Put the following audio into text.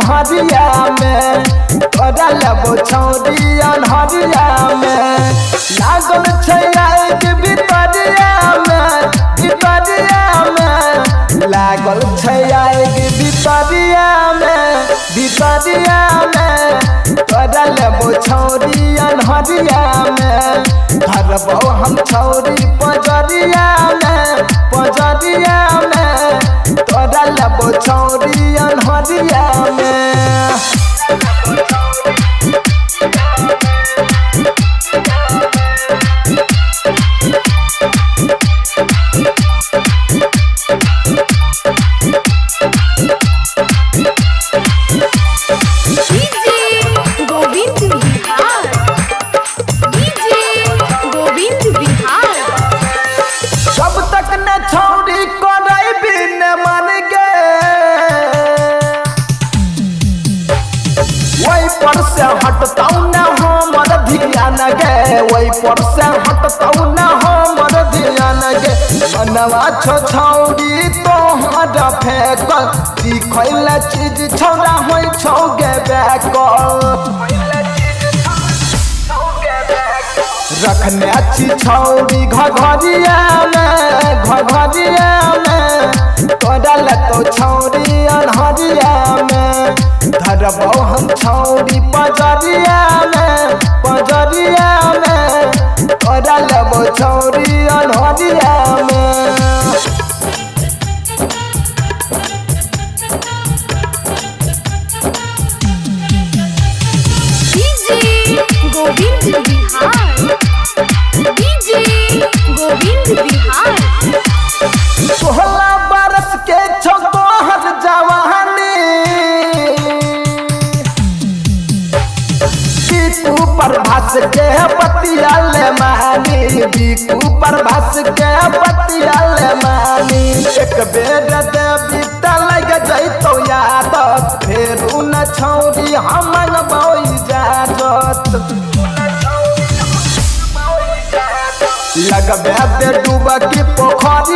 अनहरिया में तोरा लेबो छौरी अनहरिया में लागल छै आग भितरिया में लागल छै आग भितरिया में तोरा लेबो छौरी अनहरिया में धरबो हम छौरी पजरिया में तोरा लेबो छौरी अनहरिया में छौरी करे बिन मन गे वही पर से हटतौ न हमर ध्यान गे वही पर से हटतौ न हमर ध्यान गे मनवा छौरी तोहर फेकल दिखैल चीज छौरा होइ छौ गे बेकल रखने अच्छी छौरी घघरिया में तोरा लेतो छौरी अनहरिया में धरबो हम छौरी पजरिया में तोरा लेबो छौरी अनहरिया में सोलह बरस के छौ तोहर जवानी बीकू प्रभास के बतिया ले मानी बीकू प्रभास के बतिया ले मानी एक बेर देवी लग जैतौ याद फेर उन छौरी हम इजाजत लगबे दे डूबकी पोखरी